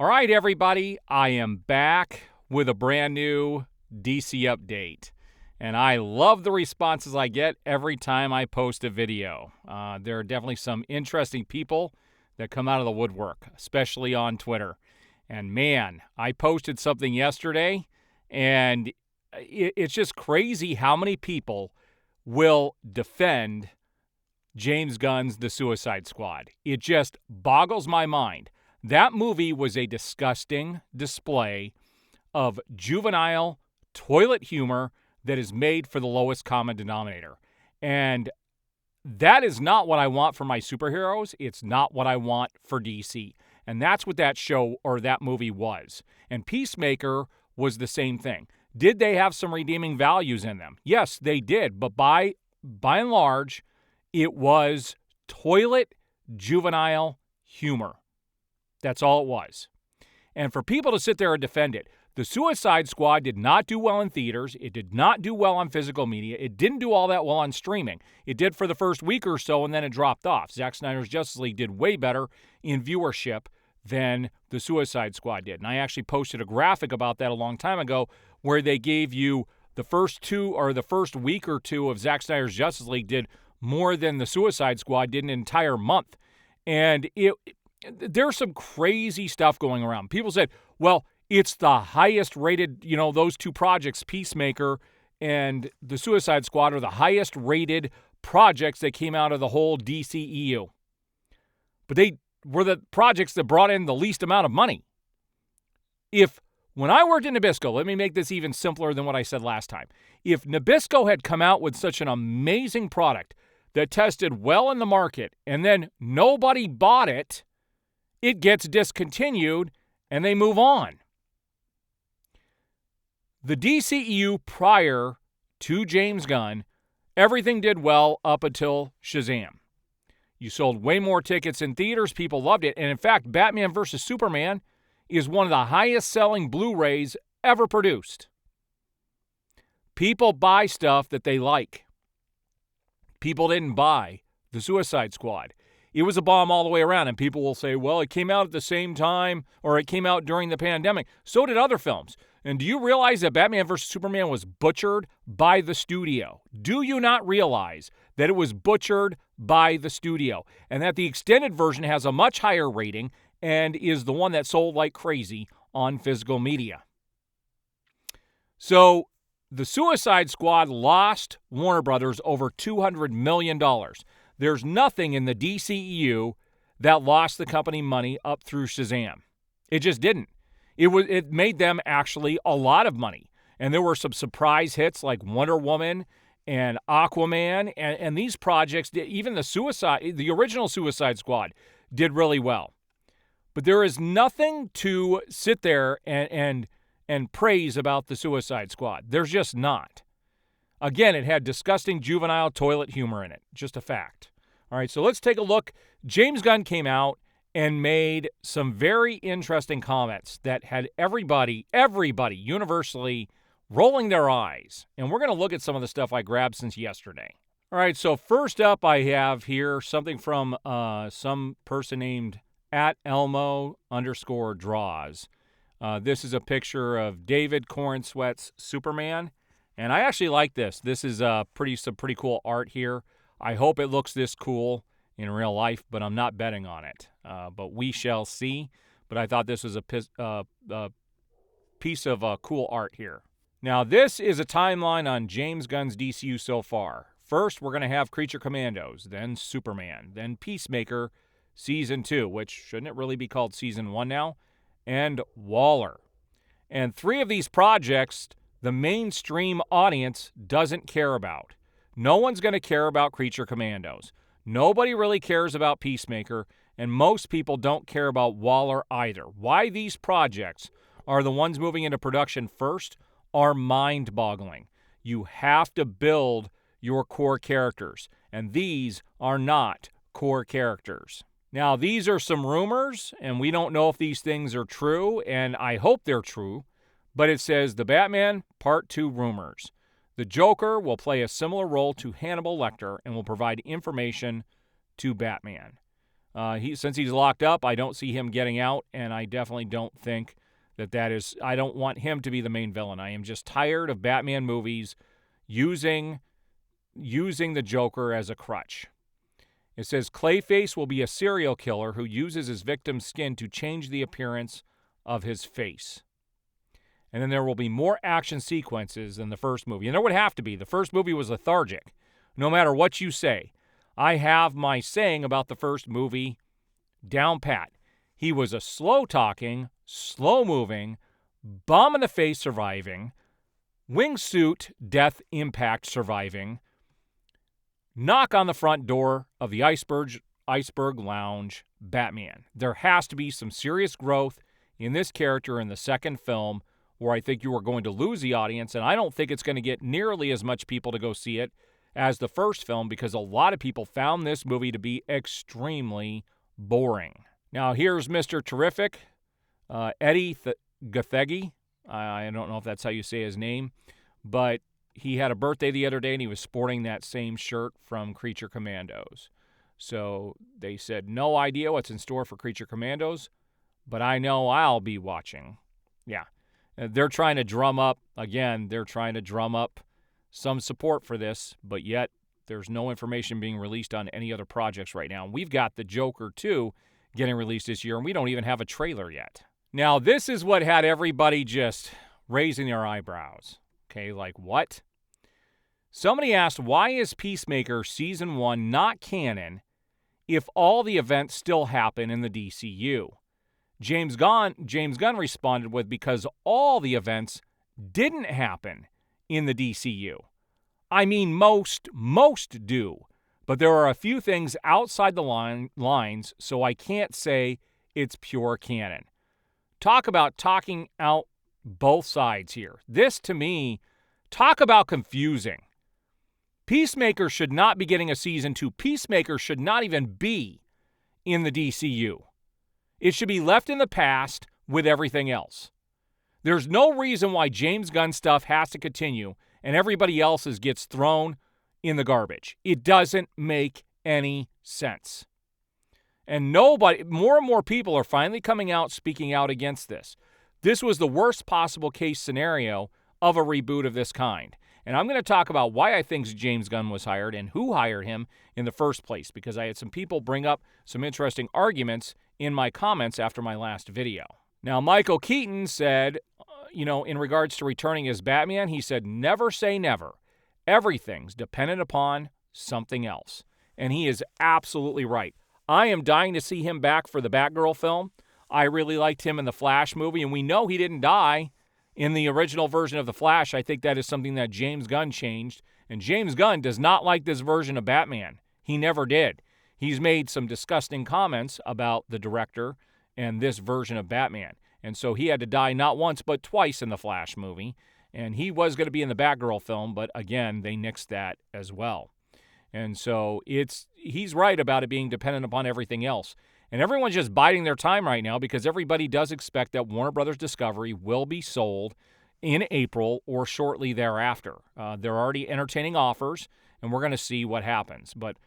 All right, everybody, I am back with a brand new DC update. And I love the responses I get every time I post a video. There are definitely some interesting people that come out of the woodwork, especially on Twitter. And man, I posted something yesterday, and it's just crazy how many people will defend James Gunn's The Suicide Squad. It just boggles my mind. That movie was a disgusting display of juvenile toilet humor that is made for the lowest common denominator. And that is not what I want for my superheroes. It's not what I want for DC. And that's what that show or that movie was. And Peacemaker was the same thing. Did they have some redeeming values in them? Yes, they did. But by and large, it was toilet juvenile humor. That's all it was. And for people to sit there and defend it, The Suicide Squad did not do well in theaters. It did not do well on physical media. It didn't do all that well on streaming. It did for the first week or so, and then it dropped off. Zack Snyder's Justice League did way better in viewership than The Suicide Squad did. And I actually posted a graphic about that a long time ago where they gave you the first week or two of Zack Snyder's Justice League did more than The Suicide Squad did an entire month. And there's some crazy stuff going around. People said, well, it's the highest rated, those two projects, Peacemaker and The Suicide Squad, are the highest rated projects that came out of the whole DCEU. But they were the projects that brought in the least amount of money. When I worked in Nabisco, let me make this even simpler than what I said last time. If Nabisco had come out with such an amazing product that tested well in the market and then nobody bought it, it gets discontinued and they move on. The DCEU prior to James Gunn, everything did well up until Shazam. You sold way more tickets in theaters. People loved it. And in fact, Batman vs. Superman is one of the highest-selling Blu-rays ever produced. People buy stuff that they like. People didn't buy The Suicide Squad. It was a bomb all the way around, and people will say, well, it came out at the same time, or it came out during the pandemic. So did other films. And do you realize that Batman vs. Superman was butchered by the studio? Do you not realize that it was butchered by the studio? And that the extended version has a much higher rating and is the one that sold like crazy on physical media. So the Suicide Squad lost Warner Brothers over $200 million. There's nothing in the DCEU that lost the company money up through Shazam. It just didn't. It made them actually a lot of money. And there were some surprise hits like Wonder Woman and Aquaman. And these projects, even the original Suicide Squad did really well. But there is nothing to sit there and praise about the Suicide Squad. There's just not. Again, it had disgusting juvenile toilet humor in it. Just a fact. All right, so let's take a look. James Gunn came out and made some very interesting comments that had everybody universally rolling their eyes. And we're going to look at some of the stuff I grabbed since yesterday. All right, so first up I have here something from some person named @Elmo_draws. This is a picture of David Corenswet's Superman. And I actually like this. This is some pretty cool art here. I hope it looks this cool in real life, but I'm not betting on it. But we shall see. But I thought this was a piece of cool art here. Now, this is a timeline on James Gunn's DCU so far. First, we're going to have Creature Commandos, then Superman, then Peacemaker Season 2, which shouldn't it really be called Season 1 now, and Waller. And 3 of these projects the mainstream audience doesn't care about. No one's going to care about Creature Commandos. Nobody really cares about Peacemaker, and most people don't care about Waller either. Why these projects are the ones moving into production first are mind-boggling. You have to build your core characters, and these are not core characters. Now, these are some rumors, and we don't know if these things are true, and I hope they're true, but it says The Batman Part 2 Rumors. The Joker will play a similar role to Hannibal Lecter and will provide information to Batman. Since he's locked up, I don't see him getting out, and I definitely don't think that is. I don't want him to be the main villain. I am just tired of Batman movies using the Joker as a crutch. It says Clayface will be a serial killer who uses his victim's skin to change the appearance of his face. And then there will be more action sequences than the first movie. And there would have to be. The first movie was lethargic. No matter what you say, I have my saying about the first movie down pat. He was a slow-talking, slow-moving, bomb-in-the-face surviving, wingsuit death impact surviving, knock on the front door of the Iceberg Lounge Batman. There has to be some serious growth in this character in the second film, where I think you are going to lose the audience, and I don't think it's going to get nearly as much people to go see it as the first film, because a lot of people found this movie to be extremely boring. Now, here's Mr. Terrific, Eddie Gathegi. I don't know if that's how you say his name, but he had a birthday the other day, and he was sporting that same shirt from Creature Commandos. So they said, no idea what's in store for Creature Commandos, but I know I'll be watching. Yeah. They're trying to drum up some support for this, but yet there's no information being released on any other projects right now. We've got The Joker 2 getting released this year, and we don't even have a trailer yet. Now, this is what had everybody just raising their eyebrows. Okay, like what? Somebody asked, why is Peacemaker Season 1 not canon if all the events still happen in the DCU? James Gunn responded with, because all the events didn't happen in the DCU. I mean, most do, but there are a few things outside the lines, so I can't say it's pure canon. Talk about talking out both sides here. This, to me, talk about confusing. Peacemaker should not be getting a Season 2. Peacemaker should not even be in the DCU. It should be left in the past with everything else. There's no reason why James Gunn stuff has to continue and everybody else's gets thrown in the garbage. It doesn't make any sense. And more and more people are finally coming out, speaking out against this. This was the worst possible case scenario of a reboot of this kind. And I'm going to talk about why I think James Gunn was hired and who hired him in the first place, because I had some people bring up some interesting arguments in my comments after my last video. Now, Michael Keaton said, in regards to returning as Batman, he said, never say never. Everything's dependent upon something else. And he is absolutely right. I am dying to see him back for the Batgirl film. I really liked him in the Flash movie, and we know he didn't die in the original version of The Flash. I think that is something that James Gunn changed. And James Gunn does not like this version of Batman. He never did. He's made some disgusting comments about the director and this version of Batman. And so he had to die not once but twice in the Flash movie. And he was going to be in the Batgirl film, but again, they nixed that as well. And so he's right about it being dependent upon everything else. And everyone's just biding their time right now because everybody does expect that Warner Brothers Discovery will be sold in April or shortly thereafter. They're already entertaining offers, and we're going to see what happens. But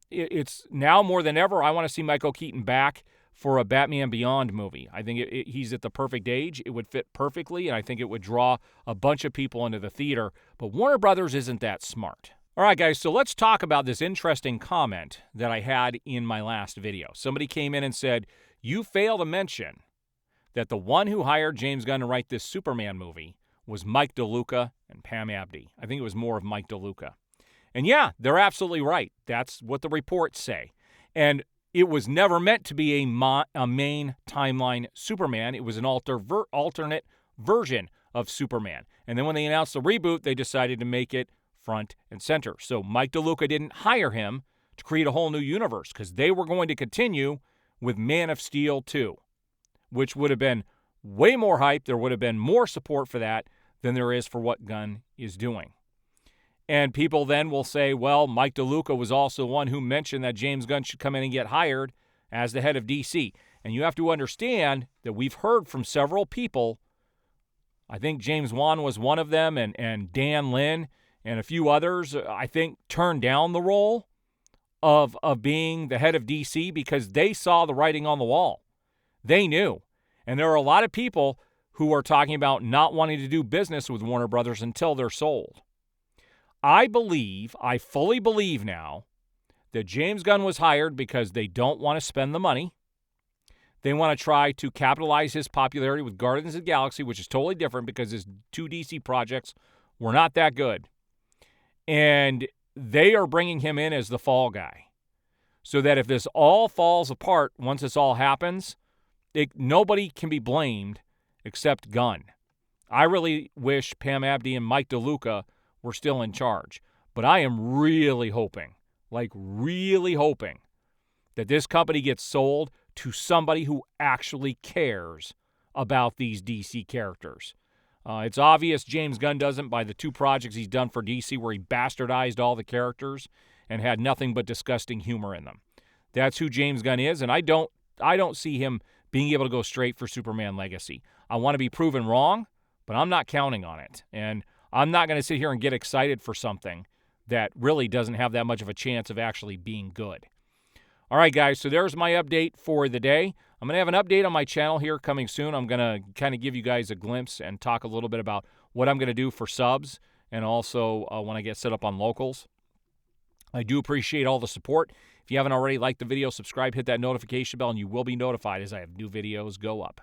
it's now more than ever, I want to see Michael Keaton back for a Batman Beyond movie. I think he's at the perfect age. It would fit perfectly, and I think it would draw a bunch of people into the theater. But Warner Brothers isn't that smart. All right, guys, so let's talk about this interesting comment that I had in my last video. Somebody came in and said, you fail to mention that the one who hired James Gunn to write this Superman movie was Mike DeLuca and Pam Abdy. I think it was more of Mike DeLuca. And yeah, they're absolutely right. That's what the reports say. And it was never meant to be a main timeline Superman. It was an alternate version of Superman. And then when they announced the reboot, they decided to make it front and center. So Mike DeLuca didn't hire him to create a whole new universe because they were going to continue with Man of Steel 2, which would have been way more hype. There would have been more support for that than there is for what Gunn is doing. And people then will say, well, Mike DeLuca was also one who mentioned that James Gunn should come in and get hired as the head of DC. And you have to understand that we've heard from several people. I think James Wan was one of them, and Dan Lin and a few others, I think, turned down the role of being the head of DC because they saw the writing on the wall. They knew. And there are a lot of people who are talking about not wanting to do business with Warner Brothers until they're sold. I fully believe now, that James Gunn was hired because they don't want to spend the money. They want to try to capitalize his popularity with Guardians of the Galaxy, which is totally different because his 2 DC projects were not that good. And they are bringing him in as the fall guy. So that if this all falls apart, once this all happens, nobody can be blamed except Gunn. I really wish Pam Abdi and Mike DeLuca were still in charge. But I am really hoping that this company gets sold to somebody who actually cares about these DC characters. It's obvious James Gunn doesn't by the 2 projects he's done for DC where he bastardized all the characters and had nothing but disgusting humor in them. That's who James Gunn is, and I don't see him being able to go straight for Superman Legacy. I want to be proven wrong, but I'm not counting on it. And I'm not going to sit here and get excited for something that really doesn't have that much of a chance of actually being good. All right, guys, so there's my update for the day. I'm going to have an update on my channel here coming soon. I'm going to kind of give you guys a glimpse and talk a little bit about what I'm going to do for subs and also when I get set up on locals. I do appreciate all the support. If you haven't already liked the video, subscribe, hit that notification bell, and you will be notified as I have new videos go up.